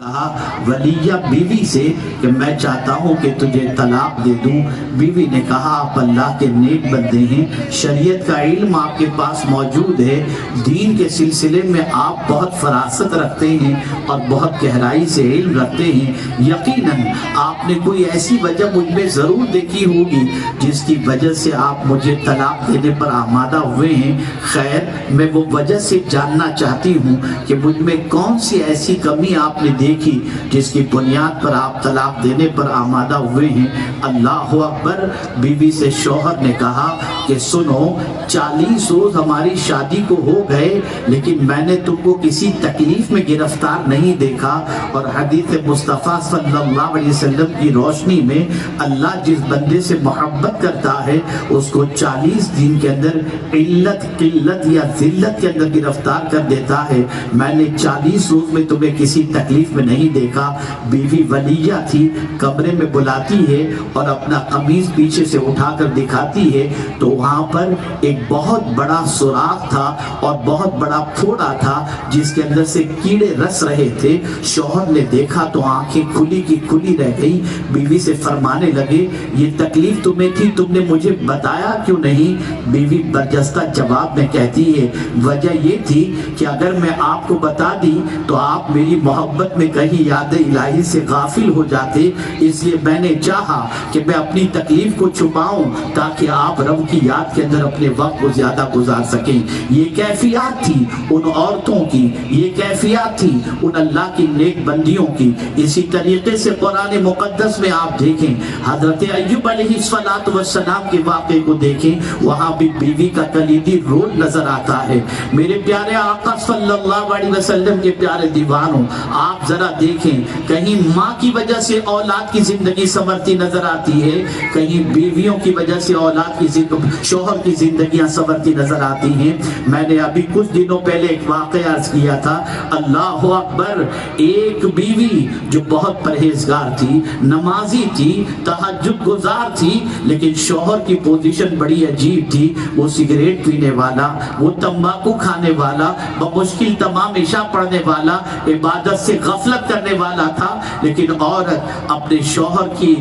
کہا ولیہ بیوی سے کہ میں چاہتا ہوں کہ تجھے طلاق دے دوں۔ بیوی نے کہا آپ اللہ کے نیک بندے ہیں، شریعت کا علم آپ کے پاس موجود ہے، دین کے سلسلے میں آپ بہت فراست رکھتے ہیں اور بہت گہرائی سے علم رکھتے ہیں، یقیناً آپ نے کوئی ایسی وجہ مجھ میں ضرور دیکھی ہوگی جس کی وجہ سے آپ مجھے طلاق دینے پر آمادہ ہوئے ہیں۔ خیر، میں وہ وجہ سے جاننا چاہتی ہوں کہ مجھ میں کون سی ایسی کمی آپ نے دیکھی جس کی بنیاد پر آپ طلاق دینے پر آمادہ ہوئے ہیں۔ اللہ اکبر۔ بیوی سے شوہر نے کہا کہ سنو، 40 روز ہماری شادی کو ہو گئے لیکن میں نے تم کو کسی تکلیف میں گرفتار نہیں دیکھا، اور حدیث مصطفیٰ صلی اللہ علیہ وسلم کی روشنی میں اللہ جس بندے سے محبت کرتا ہے اس کو 40 دن کے اندر علت، قلت یا ذلت کے اندر گرفتار کر دیتا ہے۔ میں نے 40 روز میں تمہیں کسی تکلیف میں نہیں دیکھا۔ بیوی ولیہ تھی، کمرے میں بلاتی ہے اور اپنا قمیض پیچھے سے اٹھا کر دکھاتی ہے تو وہاں پر ایک بہت بڑا سوراخ تھا اور بہت بڑا پھوڑا تھا جس کے اندر سے کیڑے رس رہے تھے۔ شوہر نے دیکھا تو آنکھیں کھلی کی کھلی رہ گئی۔ بیوی سے فرمانے لگے یہ تکلیف تمہیں تھی، تم نے مجھے بتایا کیوں نہیں؟ بیوی برجستہ جواب میں کہتی ہے وجہ یہ تھی کہ اگر میں آپ کو بتا دی تو آپ میری محبت میں کہیں یاد الہی سے غافل ہو جاتے، اس لیے میں نے چاہا کہ میں اپنی تکلیف کو چھپاؤں تاکہ آپ رب کی یاد کے اندر اپنے وقت کو زیادہ گزار سکیں۔ یہ کیفیات تھی ان عورتوں کی، یہ کیفیات تھی ان اللہ کی نیک بندیوں کی۔ اسی طریقے سے قرآن مقدس میں آپ دیکھیں، حضرت ایوب علیہ السلام کے واقعے کو دیکھیں، وہاں بھی بیوی کا کلیدی رول نظر آتا ہے۔ میرے پیارے آقا صلی اللہ علیہ وسلم کے پیارے دیوانوں، آپ ذرا دیکھیں، کہیں ماں کی وجہ سے اولاد کی زندگی سنورتی نظر آتی ہے، کہیں بیویوں کی وجہ سے اولاد کی شوہر کی زندگیاں سنورتی نظر آتی ہیں۔ میں نے ابھی کچھ دنوں پہلے ایک واقعہ عرض کیا تھا، اللہ اکبر، ایک بیوی جو بہت پرہیزگار تھی، نمازی تھی، تہجد گزار تھی، لیکن شوہر کی پوزیشن بڑی عجیب تھی۔ وہ سگریٹ پینے والا، وہ تمباکو کھانے والا، بمشکل تمام عشاء پڑھنے والا، عبادت سے غفلت کرنے والا تھا، لیکن عورت اپنے شوہر کی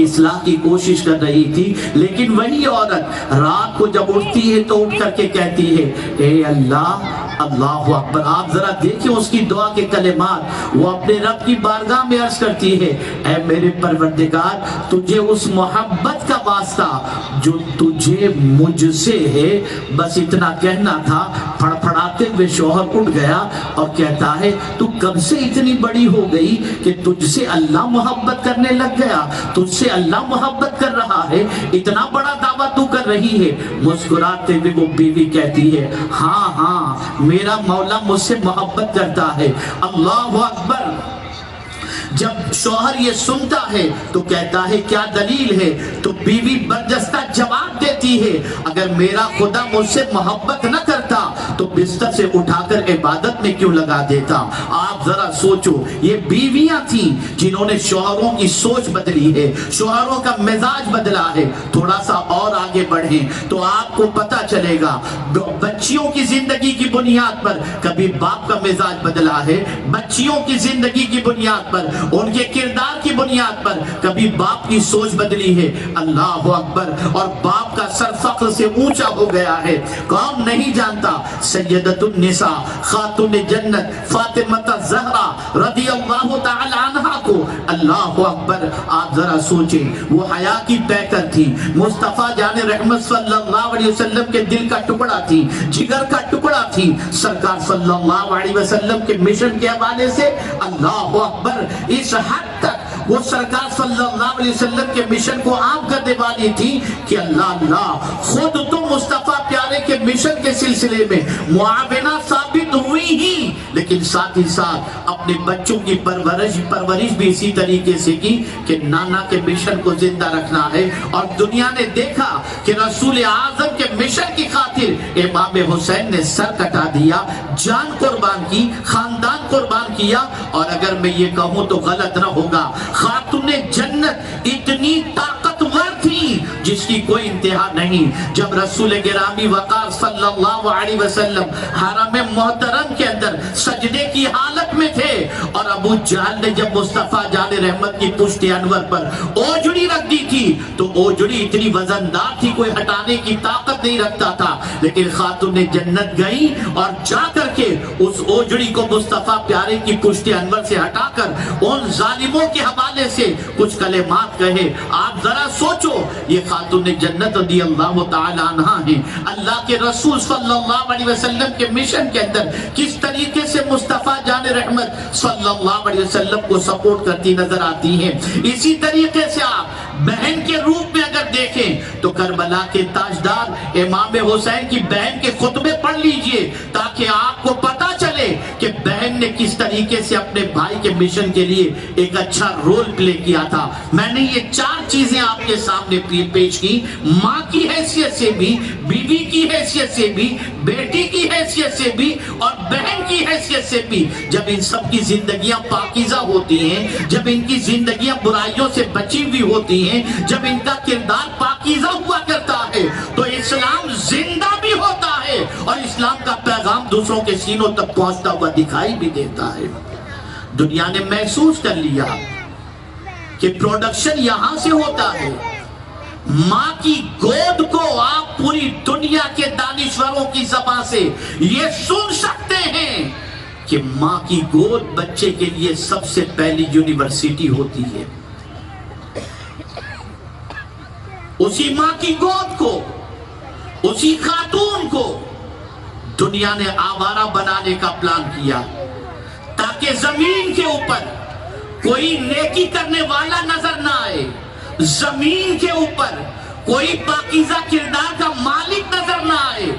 اصلاح کی کوشش کر رہی تھی۔ لیکن وہی عورت رات کو جب اٹھتی ہے تو اٹھ کر کے کہتی ہے اے اللہ، اللہ اکبر، آپ ذرا دیکھیں اس کی دعا کے کلمات، وہ اپنے رب کی بارگاہ میں عرض کرتی ہے اے میرے پروردگار، تجھے اس محبت کا واسطہ جو تجھے مجھ سے ہے، بس اتنا کہنا تھا۔ پھڑپھڑاتے ہوئے شوہر اٹھ گیا اور کہتا ہے تو کب سے اتنی بڑی ہو گئی کہ تجھ سے اللہ محبت کرنے لگ گیا، تجھ سے اللہ محبت کر رہا ہے، اتنا بڑا دعویٰ تو کر رہی ہے؟ مسکراتے ہوئے وہ بیوی کہتی ہے ہاں ہاں، میرا مولا مجھ سے محبت کرتا ہے۔ اللہ اکبر۔ جب شوہر یہ سنتا ہے تو کہتا ہے کیا دلیل ہے؟ تو بیوی برجستہ جواب دیتی ہے اگر میرا خدا مجھ سے محبت نہ کرتا تو بستر سے اٹھا کر عبادت میں کیوں لگا دیتا؟ آپ ذرا سوچو، یہ بیویاں تھیں جنہوں نے شوہروں کی سوچ بدلی ہے، شوہروں کا مزاج بدلا ہے۔ تھوڑا سا اور آگے بڑھیں تو آپ کو پتا چلے گا، بچیوں کی زندگی کی بنیاد پر کبھی باپ کا مزاج بدلا ہے، بچیوں کی زندگی کی بنیاد پر، ان کے کردار کی بنیاد پر کبھی باپ کی سوچ بدلی ہے۔ اللہ اکبر۔ اور باپ کا سر فخر سے اونچا ہو گیا ہے۔ کون نہیں جانتا سیدۃ النساء، خاتون جنت فاطمہ الزہرا رضی اللہ تعالی عنہا کو؟ اللہ اکبر۔ آپ ذرا سوچیں، وہ حیا کی پیکر تھی، مصطفیٰ جان رحمت صلی اللہ علیہ وسلم کے دل کا ٹکڑا تھی، جگر کا ٹکڑا تھی۔ سرکار صلی اللہ علیہ وسلم کے مشن کے حوالے سے اللہ اکبر، اس حد تک وہ سرکار صلی اللہ علیہ وسلم کے مشن کو عام کرنے والی تھی کہ اللہ خود تو مصطفیٰ پیارے کے مشن کے سلسلے میں معاونہ ثابت ہوئی ہی، لیکن ساتھ ہی ساتھ اپنے بچوں کی پرورش بھی اسی طریقے سے کی کہ نانا کے مشن کو زندہ رکھنا ہے۔ اور دنیا نے دیکھا کہ رسول اعظم کے مشن کی خاطر امام حسین نے سر کٹا دیا، جان قربان کی، خاندان قربان کیا۔ اور اگر میں یہ کہوں تو غلط نہ ہوگا، خاتون جنت اتنی طاقتور تھی جس کی کوئی انتہا نہیں۔ جب رسول گرامی وقار صلی اللہ علیہ وسلم حرم محترم کے اندر سجدے کی حالت میں تھے، اور ابو جہل نے جب مصطفیٰ جان رحمت کی پشت انور پر اوجڑی رکھ دی تھی تو اوجڑی اتنی وزندار تھی کوئی ہٹانے کی طاقت نہیں رکھتا تھا، لیکن خاتون جنت گئی اور جا کر کے اس اوجڑی کو مصطفیٰ پیارے کی پشت انور سے ہٹا کر ان ظالموں کے حوالے سے کچھ کلمات کہے۔ آپ ذرا سوچو، یہ خاتون جنت رضی اللہ تعالی عنہ ہیں، اللہ کے رسول صلی اللہ علیہ وسلم کے مشن کے اندر کس طریقے سے مصطفیٰ جان رحمت صلی اللہ علیہ وسلم کو سپورٹ کرتی نظر آتی ہیں۔ اسی طریقے سے آپ بہن کے روپ میں اگر دیکھیں تو کربلا کے تاجدار امام حسین کی بہن کے خطبے پڑھ لیجئے تاکہ آپ کو پتا چلے کہ بہن نے کس طریقے سے اپنے بھائی کے مشن کے لیے ایک اچھا رول پلے کیا تھا۔ میں نے یہ 4 چیزیں آپ کے سامنے پیش کی، ماں کی حیثیت سے بھی، بیوی کی حیثیت سے بھی، بیٹی کی حیثیت سے بھی اور بہن کی حیثیت سے بھی۔ جب ان سب کی زندگیاں پاکیزہ ہوتی ہیں، جب ان کی زندگیاں برائیوں سے بچی ہوئی ہوتی ہیں، جب ان کا کردار پاکیزہ ہوا کرتا ہے تو اسلام زندہ بھی ہوتا ہے اور اسلام کا پیغام دوسروں کے سینوں تک پہنچتا ہوا دکھائی بھی دیتا ہے۔ دنیا نے محسوس کر لیا کہ پروڈکشن یہاں سے ہوتا ہے۔ ماں کی گود کو آپ پوری دنیا کے دانشوروں کی زبان سے یہ سن سکتے ہیں کہ ماں کی گود بچے کے لیے سب سے پہلی یونیورسٹی ہوتی ہے۔ اسی ماں کی گود کو، اسی خاتون کو دنیا نے آوارہ بنانے کا پلان کیا تاکہ زمین کے اوپر کوئی نیکی کرنے والا نظر نہ آئے، زمین کے اوپر کوئی پاکیزہ کردار کا مالک نظر نہ آئے،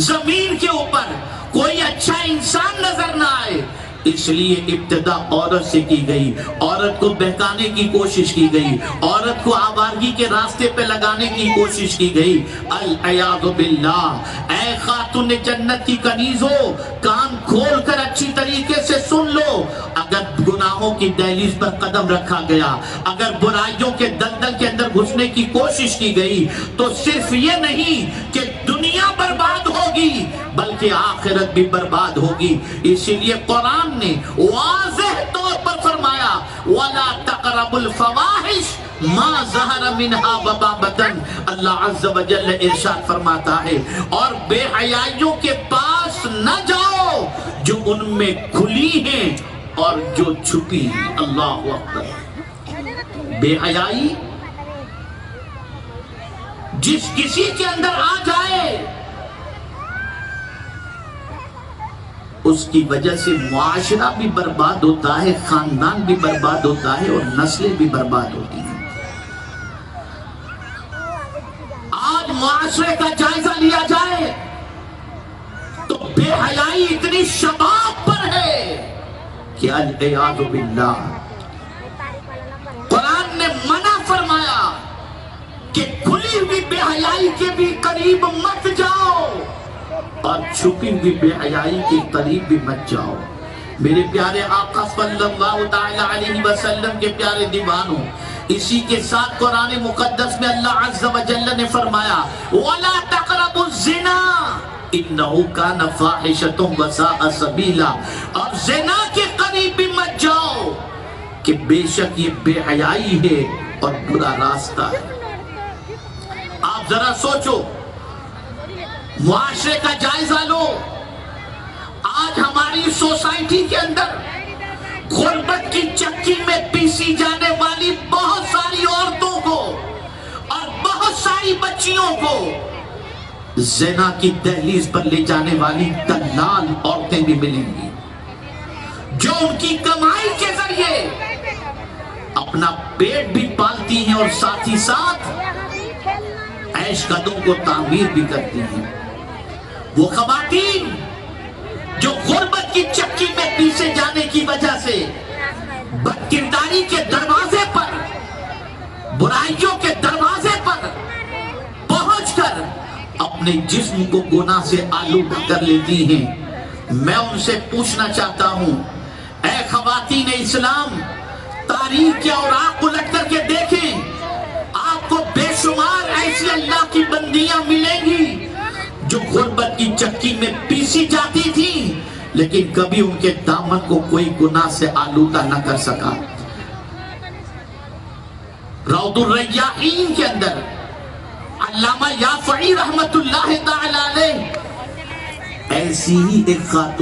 زمین کے اوپر کوئی اچھا انسان نظر نہ آئے۔ اس لیے ابتدا عورت سے کی گئی، عورت کو بہکانے کی کوشش کی گئی، عورت کو آوارگی کے راستے پہ لگانے کی کوشش کی گئی۔ العیاذ باللہ، اے خاتون جنت کی کنیزو، کان کھول کر اچھی طریقے سے سن لو، اگر گناہوں کی دہلیز پر قدم رکھا گیا، اگر برائیوں کے دلدل کے اندر گھسنے کی کوشش کی گئی تو صرف یہ نہیں کہ دنیا برباد ہوگی بلکہ آخرت بھی برباد ہوگی۔ اسی لیے قرآن نے واضح طور پر فرمایا وَلَا تَقْرَبُوا الْفَوَاحِشَ مَا ظَهَرَ مِنْهَا وَمَا بَطَنَ۔ اللہ عز و جل ارشاد فرماتا ہے، اور بے حیائیوں کے پاس نہ جاؤ جو ان میں کھلی ہیں اور جو چھپی ہیں۔ اللہ اکبر۔ بے حیائی جس کسی کے اندر آ جائے اس کی وجہ سے معاشرہ بھی برباد ہوتا ہے، خاندان بھی برباد ہوتا ہے اور نسلیں بھی برباد ہوتی ہیں۔ آج معاشرے کا جائزہ لیا جائے تو بے حیائی اتنی شباب پر ہے کہ العیاذ باللہ قرآن نے منع فرمایا کہ کھلی ہوئی بے حیائی کے بھی قریب مت جاؤ اور چھپی ہوئی بے حیائی کے قریب بھی مت جاؤ۔ میرے پیارے آقا صلی اللہ تعالی علیہ وسلم کے پیارے دیوانوں، اسی کے ساتھ قرآن مقدس میں اللہ عز و جل نے فرمایا وَلَا تَقْرَبُوا الزِّنَا إِنَّهُ كَانَ فَاحِشَةً وَسَاءَ سَبِيلًا، اور زنا کے قریب بھی مت جاؤ کہ بے شک یہ بے حیائی ہے اور برا راستہ ہے۔ آپ ذرا سوچو، معاشرے کا جائزہ لو، آج ہماری سوسائٹی کے اندر غربت کی چکی میں پیسی جانے والی بہت ساری عورتوں کو اور بہت ساری بچیوں کو زنا کی دہلیز پر لے جانے والی دلال عورتیں بھی ملیں گی جو ان کی کمائی کے ذریعے اپنا پیٹ بھی پالتی ہیں اور ساتھ ہی ساتھ عیش قدوں کو تعمیر بھی کرتی ہیں۔ وہ خواتین جو غربت کی چکی میں پیسے جانے کی وجہ سے بدکرداری کے دروازے پر، برائیوں کے دروازے پر پہنچ کر اپنے جسم کو گناہ سے آلودہ کر لیتی ہیں، میں ان سے پوچھنا چاہتا ہوں، اے خواتین اسلام، تاریخ کے اوراق الٹ کر کے دیکھیں، آپ کو بے شمار ایسی اللہ کی بندیاں ملیں گی جو غربت کی چکی میں پیسی جاتی تھی، لیکن کبھی ان کے دامن کو کوئی گناہ سے آلودہ نہ کر سکا۔ روض الریاحین کے اندر علامہ یافعی رحمت اللہ تعالی علیہ ایسی ہی ایک خاتون